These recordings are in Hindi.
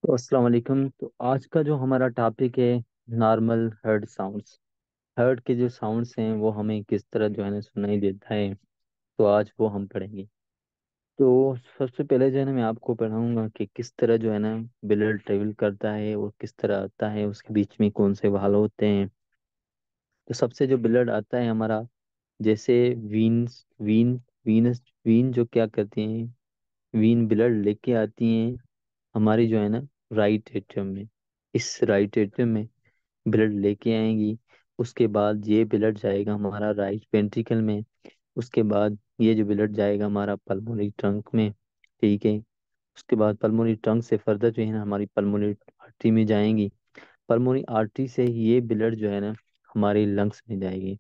तो अस्सलाम वालेकुम। तो आज का जो हमारा टॉपिक है नॉर्मल हर्ट साउंड्स। हर्ट के जो साउंड्स हैं वो हमें किस तरह जो है ना सुनाई देता है, तो आज वो हम पढ़ेंगे। तो सबसे पहले जो है ना मैं आपको पढ़ाऊंगा कि किस तरह जो है ना ब्लड ट्रेवल करता है और किस तरह आता है, उसके बीच में कौन से वाल होते हैं। तो सबसे जो ब्लड आता है हमारा, जैसे वीन्स वीन वीनस वीन जो क्या करती हैं, वीन ब्लड लेके आती हैं हमारी जो है ना राइट एट्रियम में। इस राइट एट्रियम में ब्लड लेके आएंगी। उसके बाद ये ब्लड जाएगा हमारा राइट वेंट्रिकल में। उसके बाद ये जो ब्लड जाएगा हमारा पल्मोनरी ट्रंक में। ठीक है। उसके बाद पल्मोनरी ट्रंक से फर्दर जो है ना हमारी पल्मोनरी आर्टरी में जाएंगी। पल्मोनरी आर्टरी से ये ब्लड जो है ना हमारे लंग्स में जाएगी।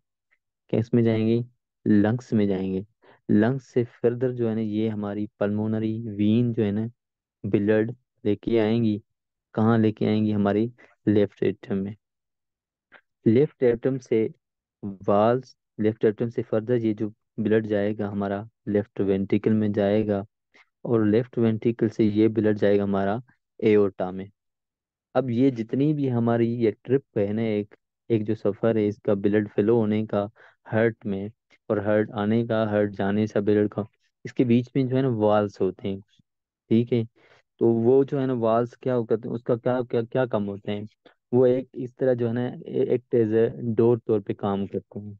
किस में जाएंगी? लंग्स में जाएंगे। लंग्स से फर्दर जो है ना ये हमारी पल्मोनरी वीन जो है ना ब्लड लेके आएंगी। कहाँ लेके आएंगी? हमारी लेफ्ट एट्रियम में। लेफ्ट एट्रियम से वाल्स लेफ्ट एट्रियम से फर्दर ये जो ब्लड जाएगा हमारा लेफ्ट वेंट्रिकल में जाएगा। और लेफ्ट वेंट्रिकल से ये ब्लड जाएगा हमारा एओर्टा में। अब ये जितनी भी हमारी ये ट्रिप है ना, एक एक जो सफर है इसका ब्लड फ्लो होने का हार्ट में, और हार्ट आने का, हार्ट जाने से ब्लड का, इसके बीच में जो है ना वाल्स होते हैं। ठीक है। तो वो जो है ना वाल्स क्या करते हैं, उसका क्या क्या क्या काम होते हैं। वो एक इस तरह जो है ना एक एज ए डोर तौर पे काम करते हैं।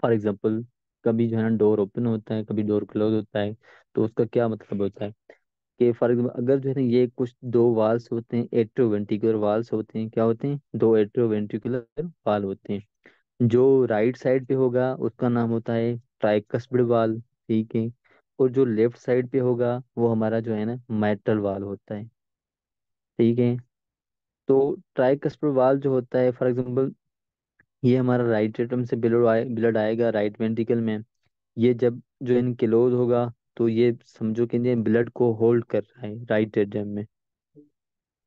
फॉर एग्जांपल, कभी जो है ना डोर ओपन होता है, कभी डोर क्लोज होता है। तो उसका क्या मतलब होता है कि फॉर एग्जाम्पल अगर जो है ना ये कुछ दो वाल्स होते हैं, एट्रोवेंट्रिकुलर वाल्स होते हैं। क्या होते हैं? दो एट्रोवेंट्रिकुलर वाल होते हैं। जो राइट साइड पे होगा उसका नाम होता है ट्राइकस्पिड वाल। ठीक है। और जो लेफ्ट साइड पे होगा वो हमारा जो है ना माइट्रल वाल होता है। ठीक है। तो ट्राइकस्पिड वाल जो होता है, फॉर एग्जांपल, ये हमारा राइट एट्रियम से ब्लड आएगा राइट वेंट्रिकल में। ये जब जो इनक्लोज होगा तो ये समझो कि ये ब्लड को होल्ड कर रहा है राइट एट्रियम में।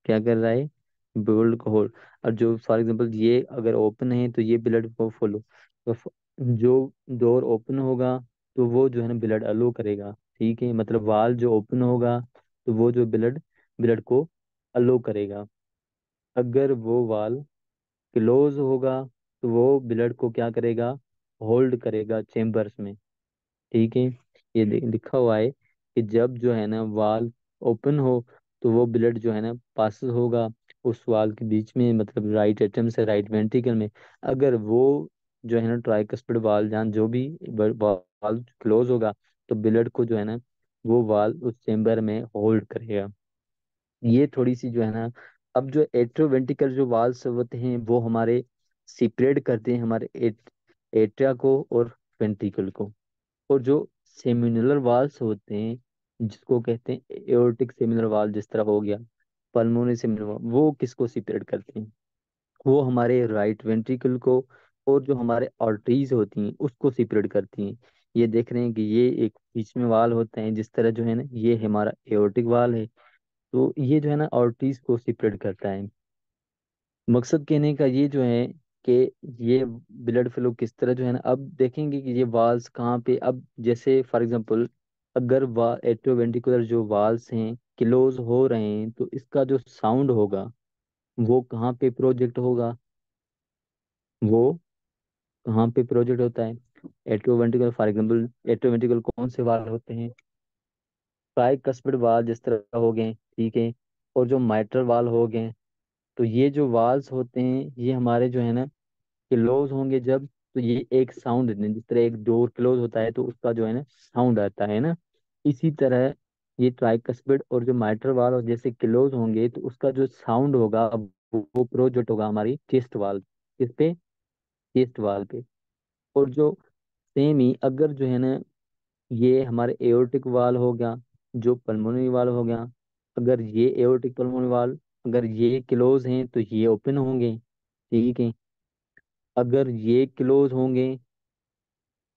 क्या कर रहा है? ब्लड को होल्ड। और जो फॉर एग्जांपल ये अगर ओपन है तो ये ब्लड को फॉलो, तो जो डोर ओपन होगा तो वो जो है ना ब्लड अलो करेगा। ठीक है। मतलब वाल जो ओपन होगा तो वो जो ब्लड ब्लड को अलो करेगा। अगर वो वाल क्लोज होगा तो वो ब्लड को क्या करेगा? होल्ड करेगा चेम्बर्स में। ठीक है। ये लिखा हुआ है कि जब जो है ना वाल ओपन हो तो वो ब्लड जो है ना पास होगा उस वाल के बीच में, मतलब राइट एट्रियम से राइट वेंट्रिकल में। अगर वो जो है ना ट्राइकस्पिड वाल जहाँ जो भी वाल क्लोज होगा तो ब्लड को जो है ना वो वाल उस चेम्बर में होल्ड करेगा। ये थोड़ी सी जो है ना, अब जो एट्रोवेंट्रिकल जो वाल्स होते हैं वो हमारे सेपरेट करते हैं हमारे एट्रिया को और वेंट्रिकल को। और जो सेमिनुलर वाल्स होते हैं, जिसको कहते हैं एओर्टिक सेमिनुलर वाल, जिस तरह हो गया पल्मोनरी सेमिनुलर वाल, वो किसको सेपरेट करते हैं? वो हमारे राइट वेंट्रिकल को और जो हमारे आर्टरीज होती हैं उसको सेपरेट करती हैं। ये देख रहे हैं कि ये एक बीच में वाल होते हैं, जिस तरह जो है ना ये हमारा एओर्टिक वाल है। तो ये जो है ना आर्टरीज को सेपरेट करता है। मकसद कहने का ये जो है कि ये ब्लड फ्लो किस तरह जो है ना, अब देखेंगे कि ये वाल्स कहाँ पे, अब जैसे फॉर एग्जांपल अगर एट्रोवेंट्रिकुलर जो वाल्स हैं क्लोज हो रहे हैं तो इसका जो साउंड होगा वो कहाँ पे प्रोजेक्ट होगा? वो कहाँ पे प्रोजेक्ट होता है? एट्रोवेंट्रिकुलर, फॉर एग्जांपल एट्रोवेंट्रिकुलर कौन से वाल होते हैं? ट्राइकस्पिड वाल जिस तरह हो गए। ठीक है। और जो माइट्रल वाल हो गए। तो ये जो वाल्स होते हैं ये हमारे जो है ना क्लोज होंगे जब, तो ये एक साउंड, जिस तरह एक डोर क्लोज होता है तो उसका जो है ना साउंड आता है ना, इसी तरह ये ट्राइकस्पिड और जो माइट्रल वाल और जैसे क्लोज होंगे तो उसका जो साउंड होगा वो प्रोजेक्ट होगा हमारी चेस्ट वाल। किस पे? चेस्ट वाल पे। और जो सेम ही अगर जो है ना ये हमारे एओर्टिक वाल हो गया, जो पल्मोनरी वाल हो गया, अगर ये एओर्टिक पल्मोनरी वाल अगर ये क्लोज हैं तो ये ओपन होंगे। ठीक है। अगर ये क्लोज होंगे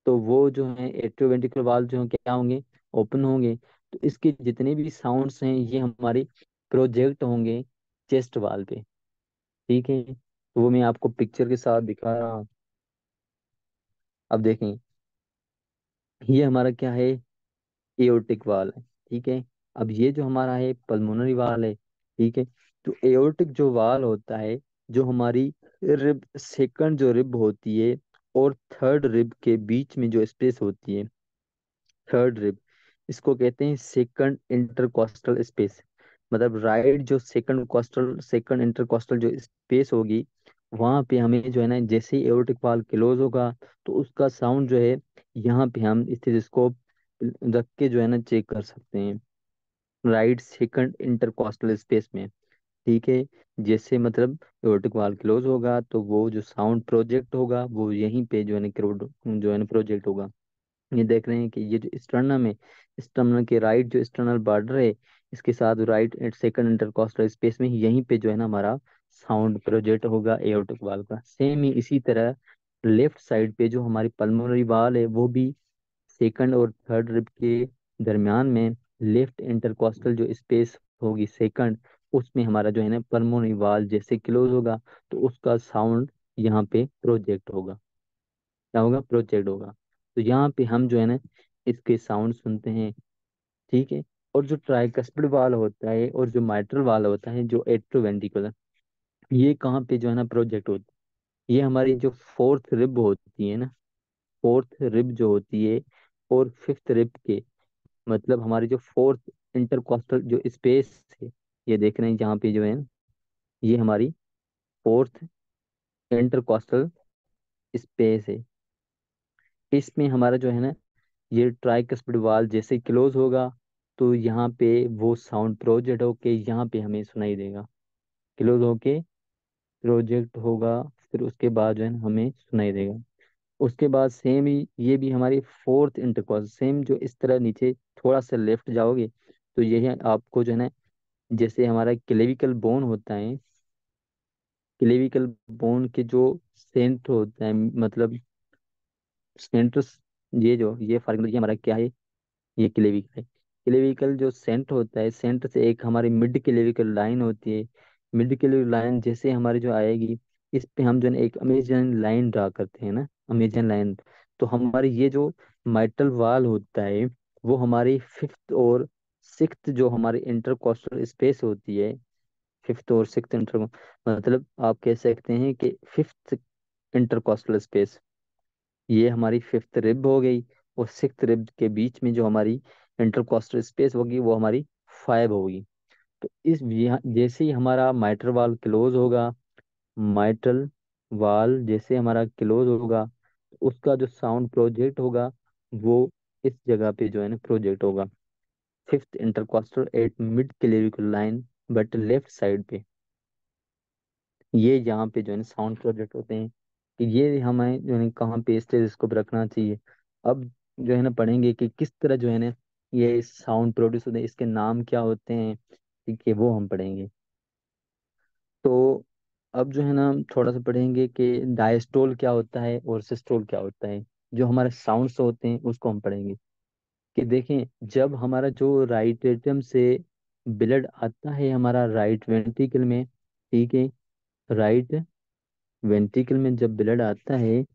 तो वो जो है एट्रोवेंट्रिकुलर वाल्व जो है क्या होंगे? ओपन होंगे। तो इसके जितने भी साउंड्स हैं ये हमारे प्रोजेक्ट होंगे चेस्ट वाल पे। ठीक है। तो वो मैं आपको पिक्चर के साथ दिखा रहा हूँ। अब देखें, ये हमारा क्या है? एओर्टिक वाल है। ठीक है। अब ये जो हमारा है पल्मोनरी वाल है। ठीक है। तो एओर्टिक जो वाल होता है, जो हमारी रिब, सेकंड जो रिब होती है और थर्ड रिब के बीच में जो स्पेस होती है, थर्ड रिब, इसको कहते हैं सेकंड इंटरकॉस्टल स्पेस। मतलब राइट जो सेकंड कॉस्टल, सेकंड इंटरकॉस्टल जो स्पेस होगी, वहां पे हमें जो है ना, जैसे ही एओर्टिक वाल क्लोज होगा तो उसका साउंड जो है, यहाँ पे हम स्टेथोस्कोप रख के जो है ना चेक कर सकते हैं, राइट सेकंड इंटरकॉस्टल स्पेस में। ठीक है। जैसे मतलब एओर्टिक वाल क्लोज होगा तो वो जो साउंड प्रोजेक्ट होगा वो यहीं पे जो है ना जो है ना प्रोजेक्ट होगा। ये देख रहे हैं कि ये जो स्टर्नम है, स्टर्नम के राइट जो स्टर्नल बॉर्डर है, इसके साथ right and second intercostal space में यहीं पे जो है ना हमारा साउंड प्रोजेक्ट होगा एओर्टिक वाल का। सेम ही इसी तरह लेफ्ट साइड पे जो हमारी पल्मोनरी वाल है, वो भी सेकंड और थर्ड रिब के दरमियान में लेफ्ट इंटरकॉस्टल जो स्पेस होगी सेकंड, उसमें हमारा जो है ना पल्मोनरी वाल जैसे क्लोज होगा तो उसका साउंड यहाँ पे प्रोजेक्ट होगा। क्या होगा? प्रोजेक्ट होगा। तो यहाँ पे हम जो है ना इसके साउंड सुनते हैं। ठीक है। और जो ट्राइकस्पिड वाल होता है और जो माइट्रल वाल होता है, जो एट्रोवेंट्रिकुलर, ये कहाँ पे जो है ना प्रोजेक्ट होता है? ये हमारी जो फोर्थ रिब होती है ना, फोर्थ रिब जो होती है और फिफ्थ रिब के, मतलब हमारी जो फोर्थ इंटरकॉस्टल जो स्पेस है, ये देख रहे हैं जहाँ पे जो है ना, ये हमारी फोर्थ इंटरकॉस्टल स्पेस है। इसमें हमारा जो है ना ये ट्राइकस्पिड वाल जैसे क्लोज होगा तो यहाँ पे वो साउंड प्रोजेक्ट होके यहाँ पे हमें सुनाई देगा, क्लोज होके प्रोजेक्ट होगा, फिर उसके बाद जो है ना हमें सुनाई देगा। उसके बाद सेम ही ये भी हमारी फोर्थ इंटरकॉस्ट, सेम जो इस तरह नीचे थोड़ा सा लेफ्ट जाओगे तो यही आपको जो है ना, जैसे हमारा क्लेविकल बोन होता है, क्लेविकल बोन के जो सेंटर होता है, मतलब सेंटर, ये फॉर एग्जाम्पल ये हमारा क्या है, ये क्लेविकल है। क्लेविकल जो सेंटर होता है, सेंटर से एक हमारी मिड क्लेविकल लाइन होती है। मिड क्लेविकल लाइन जैसे हमारी जो आएगी, इस पे हम जो है ना एक अमेजन लाइन ड्रा करते हैं ना, अमेजन लाइन। तो हमारी ये जो माइटल वाल होता है, वो हमारी फिफ्थ और सिक्स्थ जो हमारी इंटरकॉस्टल स्पेस होती है, फिफ्थ और सिक्स्थ इंटर, मतलब आप कह सकते हैं कि फिफ्थ इंटरकॉस्टल स्पेस, ये हमारी फिफ्थ रिब हो गई। और सिक्स्थ रिब के बीच में जो हमारी इंटरकॉस्टल स्पेस होगी वो हमारी फाइव होगी। तो जैसे ही हमारा माइट्रल वाल क्लोज होगा, माइट्रल वाल जैसे हमारा क्लोज होगा, तो उसका जो साउंड प्रोजेक्ट होगा वो इस जगह पे जो है ना प्रोजेक्ट होगा, fifth intercostal at mid clavicle line, but left side पे। ये यहाँ पे जो है ना साउंड प्रोजेक्ट होते हैं। कि ये हमें जो है कहाँ पे स्टेथोस्कोप रखना चाहिए। अब जो है ना पढ़ेंगे कि किस तरह जो है ना ये साउंड प्रोड्यूस होते हैं, इसके नाम क्या होते हैं। ठीक है, वो हम पढ़ेंगे। तो अब जो है ना हम थोड़ा सा पढ़ेंगे कि डायस्टोल क्या होता है और सिस्टोल क्या होता है। जो हमारे साउंड्स होते हैं उसको हम पढ़ेंगे। कि देखें, जब हमारा जो राइट एट्रियम से ब्लड आता है हमारा राइट वेंट्रिकल में, ठीक है, राइट वेंट्रिकल में जब ब्लड आता है,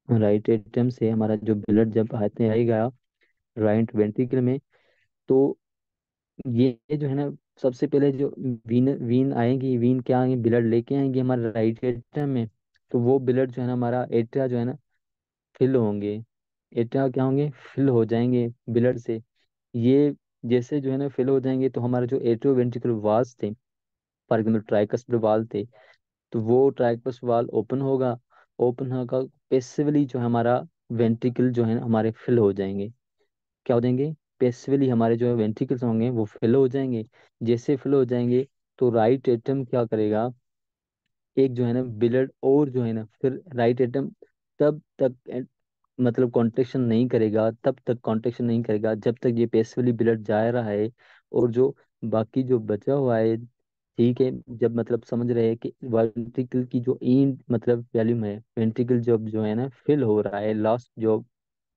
राइट एट्रियम से हमारा जो ब्लड जब आते आएगा राइट वेंट्रिकल में, तो ये जो है ना सबसे पहले जो वीन वीन आएंगी, वीन क्या आएंगे, ब्लड लेके आएंगे हमारे राइट एट्रियम में। तो वो ब्लड जो है ना हमारा एट्रिया जो है ना फिल होंगे, एट्रिया क्या होंगे, फिल हो जाएंगे ब्लड से। ये जैसे जो है ना फिल हो जाएंगे तो हमारे जो एट्रियो वेंट्रिकल वाल्स थे, फॉर एग्जाम्पल ट्राइकस्पिड वाल थे, तो वो ट्राइकस वाल ओपन होगा, ओपन होगा पैसिवली जो है हमारा वेंट्रिकल जो है ना हमारे फिल हो जाएंगे। क्या हो जाएंगे? पैसिवली हमारे जो है वेंट्रिकल्स होंगे वो फिल हो जाएंगे। जैसे फिल हो जाएंगे तो राइट एटम क्या करेगा, एक जो है ना ब्लड और जो है ना फिर राइट एटम तब तक मतलब कॉन्ट्रेक्शन नहीं करेगा, तब तक कॉन्ट्रेक्शन नहीं करेगा जब तक ये पैसिवली ब्लड जा रहा है। और जो बाकी जो बचा हुआ है, ठीक है, जब मतलब समझ रहे हैं कि वेंट्रिकल की जो इन मतलब वॉल्यूम है, वेंट्रिकल जब जो है ना फिल हो रहा है, लास्ट जो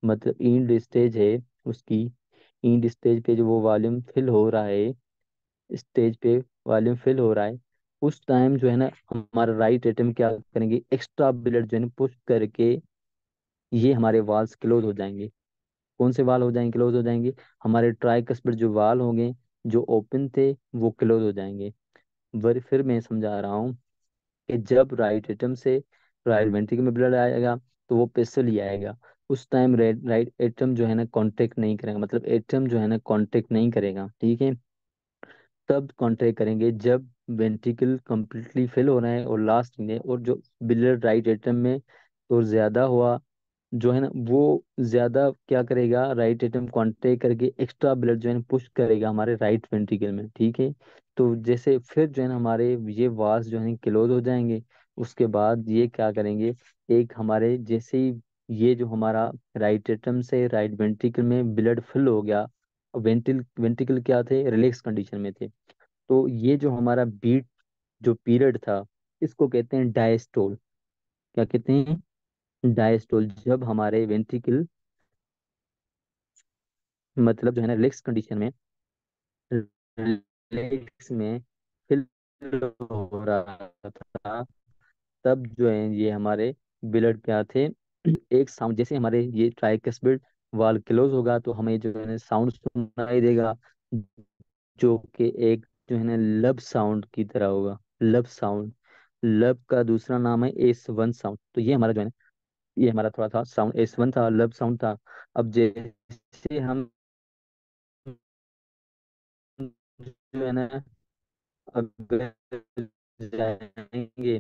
मतलब इंड स्टेज है उसकी, इंड स्टेज पे जो वो वॉल्यूम फिल हो रहा है, स्टेज पे वॉल्यूम फिल हो रहा है, उस टाइम जो है ना हमारा राइट एटम क्या करेंगे, एक्स्ट्रा ब्लड जो है ना पुश करके ये हमारे वाल्स क्लोज हो जाएंगे। कौन से वाल हो जाएंगे, क्लोज हो जाएंगे? हमारे ट्राइकस्पिड जो वाल होंगे, जो ओपन थे वो क्लोज हो जाएंगे। फिर मैं समझा रहा हूँ कि जब राइट एट्रम से राइट वेंट्रिकल में ब्लड आएगा तो वो पेसली आएगा। उस टाइम राइट एट्रम जो है ना कॉन्ट्रैक्ट नहीं करेगा, मतलब एट्रम जो है ना कॉन्ट्रैक्ट नहीं करेगा, ठीक है। तब कॉन्ट्रैक्ट करेंगे जब वेंट्रिकल कंप्लीटली फिल हो रहा है और लास्ट में, और जो ब्लड राइट एट्रम में और ज्यादा हुआ जो है ना, वो ज्यादा क्या करेगा, राइट एट्रम कॉन्ट्रैक्ट करके एक्स्ट्रा ब्लड जो है ना पुश करेगा हमारे राइट वेंट्रिकल में, ठीक है। तो जैसे फिर जो है ना हमारे ये वाल्स जो है क्लोज हो जाएंगे। उसके बाद ये क्या करेंगे, एक हमारे जैसे ही ये जो हमारा राइट एट्रम से राइट वेंट्रिकल में ब्लड फिल हो गया, वेंट्रिकल क्या थे, रिलैक्स कंडीशन में थे। तो ये जो हमारा बीट जो पीरियड था, इसको कहते हैं डायस्टोल। क्या कहते हैं, डायस्टोल। जब हमारे वेंट्रिकल मतलब जो है ना रिलैक्स कंडीशन में, रिलैक्स में फिल हो रहा था, तब जो है ये हमारे ब्लड क्या थे, एक साउंड जैसे हमारे ये ट्राइकस्पिड वाल क्लोज होगा तो हमें जो है ना साउंड सुनाई देगा, जो कि एक जो है ना लब साउंड की तरह होगा। लब साउंड, लब का दूसरा नाम है S1 साउंड। तो ये हमारा जो है ना, ये हमारा थोड़ा था साउंड S1 था, लब साउंड था। अब जैसे हम जो है ना अगर जाएंगे,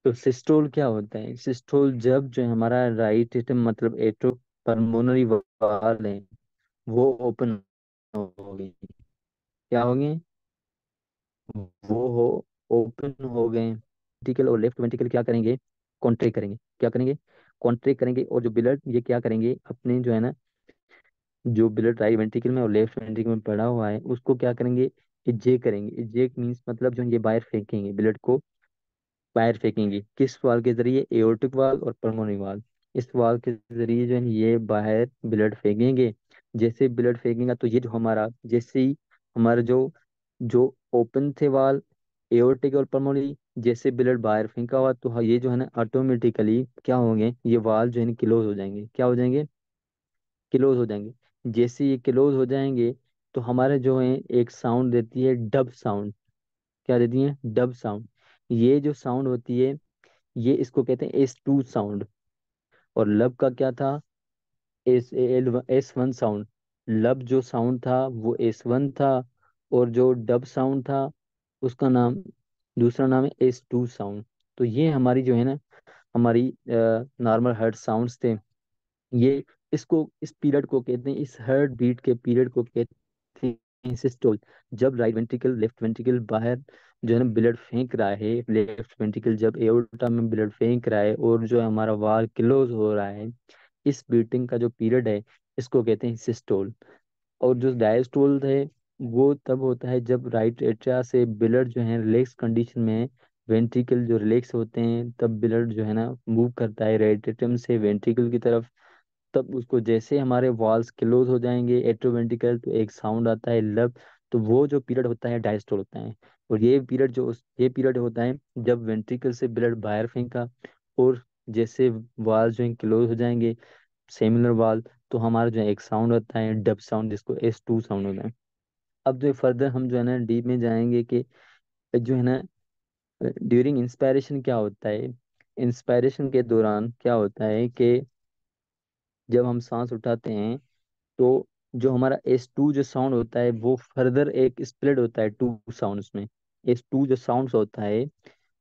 तो सिस्टोल क्या होता है, सिस्टोल जब जो है हमारा राइट एट्रम मतलब एट्रो पल्मोनरी वाल है वो ओपन होगी। क्या होंगे, वो हो ओपन हो गए। वेंट्रिकल और लेफ्ट वेंट्रिकल क्या करेंगे, कॉन्ट्रैक्ट करेंगे। क्या करेंगे, कॉन्ट्रैक्ट करेंगे। और जो ब्लड ये क्या करेंगे, अपने जो है ना, जो ब्लड राइट वेंट्रिकल में और लेफ्ट वेंट्रिकल में पड़ा हुआ है उसको क्या करेंगे, इजेक्ट करेंगे। इजेक्ट मीन्स मतलब जो ये बाहर फेंकेंगे, ब्लड को बाहर फेंकेंगे। किस वाल के जरिए, एओर्टिक वाल और पल्मोनरी वाल। इस वाल के जरिए जो है ये बाहर ब्लड फेंकेंगे। जैसे ब्लड फेंकेगा तो ये जो हमारा जैसे ही हमारा जो जो ओपन थे वाल, एओर्टिक और पल्मोनरी, जैसे ब्लड बाहर फेंका हुआ तो ये जो है ना ऑटोमेटिकली क्या होंगे, ये वाल जो है ना क्लोज हो जाएंगे। क्या हो जाएंगे, क्लोज हो जाएंगे। जैसे ये क्लोज हो जाएंगे तो हमारे जो है एक साउंड देती है डब साउंड। क्या देती है, डब साउंड। ये जो साउंड होती है, ये इसको कहते हैं S2 साउंड। और लब का क्या था, S1 साउंड। लब जो साउंड था वो S1 था, और जो डब साउंड था उसका नाम, दूसरा नाम है S2 साउंड। तो ये हमारी जो है ना, हमारी नॉर्मल हार्ट साउंड्स थे। ये इसको, इस पीरियड को कहते हैं, इस हार्ट बीट के पीरियड को कहते हैं सिस्टोल। जब राइट वेंट्रिकल लेफ्ट वेंट्रिकल बाहर जो है ना ब्लड फेंक रहा है, लेफ्ट वेंट्रिकल जब एओर्टा में ब्लड फेंक रहा है और जो है हमारा वाल क्लोज हो रहा है, इस बीटिंग का जो पीरियड है इसको कहते हैं सिस्टोल। और जो डायस्टोल है वो तब होता है जब राइट एट्रिया से ब्लड जो है रिलैक्स कंडीशन में, वेंट्रिकल जो रिलैक्स होते हैं तब ब्लड जो है ना मूव करता है राइट एट्रियम से वेंट्रिकल की तरफ। तब उसको जैसे हमारे वॉल्स क्लोज हो जाएंगे एट्रोवेंट्रिकल, तो एक साउंड आता है लब। तो वो जो पीरियड होता है डायस्टोल होता है। और ये पीरियड जो ये पीरियड होता है जब वेंट्रिकल से ब्लड बाहर फेंका और जैसे वाल जो है क्लोज हो जाएंगे, सेमिनल वाल, तो हमारा जो है एक साउंड होता है डब साउंड, जिसको S2 साउंड होता है। अब जो फर्दर हम जो है ना डीप में जाएंगे कि जो है ना ड्यूरिंग इंस्पायरेशन क्या होता है। इंस्पायरेशन के दौरान क्या होता है कि जब हम सांस उठाते हैं तो जो हमारा S2 जो साउंड होता है वो फर्दर एक स्प्लिट होता है टू साउंड्स में। S2 जो साउंड्स होता है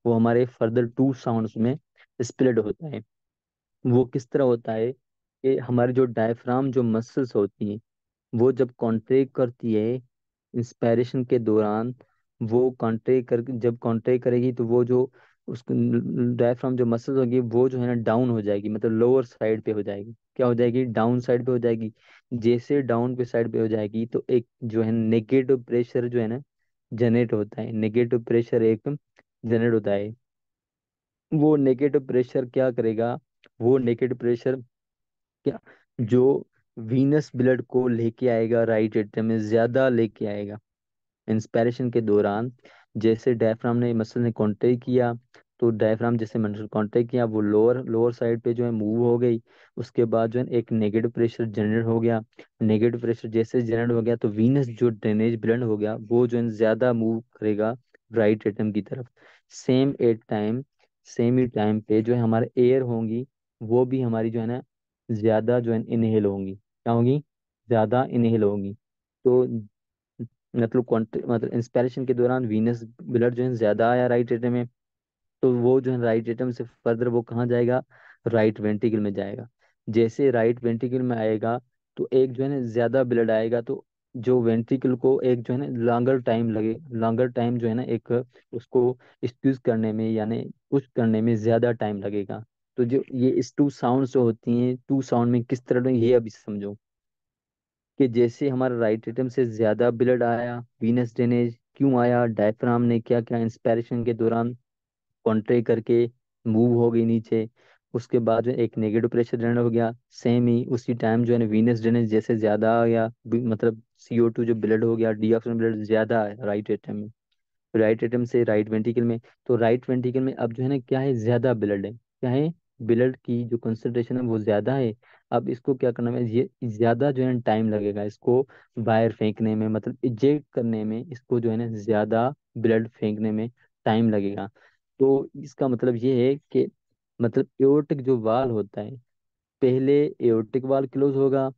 वो हमारे फर्दर टू साउंड्स में स्प्लिट होता है। वो किस तरह होता है कि हमारी जो डायफ्राम जो मसल्स होती हैं वो जब कॉन्ट्रैक्ट करती है इंस्पायरेशन के दौरान, वो कॉन्ट्रैक्ट कर जब कॉन्ट्रैक्ट करेगी तो वो जो उसको डायफ्राम जो मसल्स होगी वो जो है ना डाउन हो जाएगी, मतलब लोअर साइड पे हो जाएगी। क्या हो जाएगी, डाउन साइड पे हो जाएगी। जैसे डाउन पे साइड पे हो जाएगी तो एक जो है नेगेटिव प्रेशर जो है ना जनरेट होता है। नेगेटिव प्रेशर एक जनरेट होता है। वो नेगेटिव प्रेशर क्या करेगा, वो नेगेटिव प्रेशर क्या, जो वीनस ब्लड को लेके आएगा राइट एट्रियम में, ज्यादा लेके आएगा इंस्पायरेशन के दौरान। जैसे डायफ्राम ने मसल ने कॉन्ट्रैक्ट किया तो डायफ्राम जैसे मैंने कांटेक्ट किया, वो लोअर लोअर साइड पे जो है मूव हो गई। उसके बाद जो है एक नेगेटिव प्रेशर जनरेट हो गया। नेगेटिव प्रेशर जैसे जनरेट हो गया तो वीनस जो ड्रेनेज ब्लेंड हो गया वो जो है ज्यादा मूव करेगा राइट एटम की तरफ। Same at time same he time पे जो है हमारे एयर होंगी, वो भी हमारी जो है ना ज्यादा जो है इनहेल होंगी। क्या होंगी? ज्यादा इनहेल होंगी। तो मतलब मतलब इंस्पिरेशन के दौरान वीनस ब्लड जो है ज्यादा आया राइट एटम में, तो वो जो है राइट एटम से फर्दर वो कहाँ जाएगा? राइट वेंट्रिकल में जाएगा। जैसे राइट वेंट्रिकल में आएगा तो एक जो है ना ज्यादा ब्लड आएगा, तो जो वेंट्रिकल को एक जो है ना लॉन्गर टाइम जो है ना एक उसको स्क्यूज करने में यानी पुश करने में ज्यादा टाइम लगेगा। तो जो ये इस टू साउंड जो होती हैं, टू साउंड में किस तरह ये अभी समझो कि जैसे हमारा राइट एटम से ज्यादा ब्लड आया, वीनस ड्रेनेज क्यों आया? डायफ्राम ने क्या क्या इंस्पिरेशन के दौरान कॉन्ट्रे करके मूव हो गई नीचे। उसके बाद जो है एक नेगेटिव प्रेशर जनरेट हो गया। सेम ही उसी टाइम जो है वीनस ड्रेनेज जैसे ज्यादा आ गया, मतलब CO2 जो ब्लड हो गया, डीऑक्सीजन ब्लड ज्यादा है राइट एटम में, राइट एटम से राइट वेंट्रिकल में। तो राइट वेंट्रिकल में अब जो है ना क्या है? ज्यादा ब्लड है। क्या है? ब्लड की जो कंसंट्रेशन है वो ज्यादा है। अब इसको क्या करना है? ये ज्यादा जो है टाइम लगेगा इसको बाहर फेंकने में, मतलब इजेक्ट करने में, इसको जो है ना ज्यादा ब्लड फेंकने में टाइम लगेगा। तो इसका मतलब ये है कि मतलब एओर्टिक जो वाल होता है, पहले एओर्टिक वाल क्लोज होगा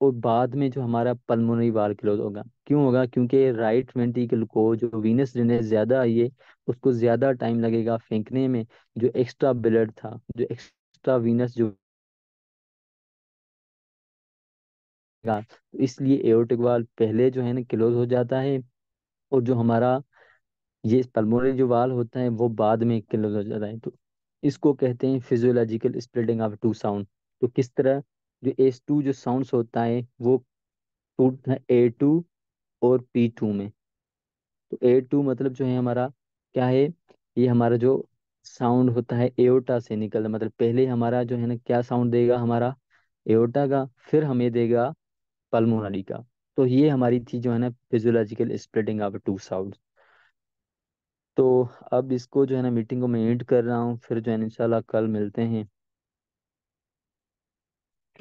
और बाद में जो हमारा पल्मोनरी वाल क्लोज होगा। क्यों होगा? क्योंकि राइट वेंट्रिकल को जो वीनस ड्रेनेज ज्यादा आई है, उसको ज्यादा टाइम लगेगा फेंकने में। जो एक्स्ट्रा ब्लड था, जो एक्स्ट्रा वीनस जो का, तो इसलिए एओर्टिक वाल पहले जो है ना क्लोज हो जाता है, और जो हमारा ये पल्मोनरी जो वाल होता है वो बाद में क्लोज हो जाता है। तो इसको कहते हैं physiological splitting of two sound. तो किस तरह जो S2 जो साउंड्स होता है वो टूटता है A2 और P2 में। तो A2 मतलब जो है हमारा क्या है? ये हमारा जो साउंड होता है एओटा से निकल, मतलब पहले हमारा जो है ना क्या साउंड देगा हमारा? एओटा का, फिर हमें देगा पल्मोनरी का। तो ये हमारी थी जो है ना physiological splitting of two sound. तो अब इसको जो है ना मीटिंग को मैं एंड कर रहा हूँ, फिर जो है ना इंशाल्लाह कल मिलते हैं।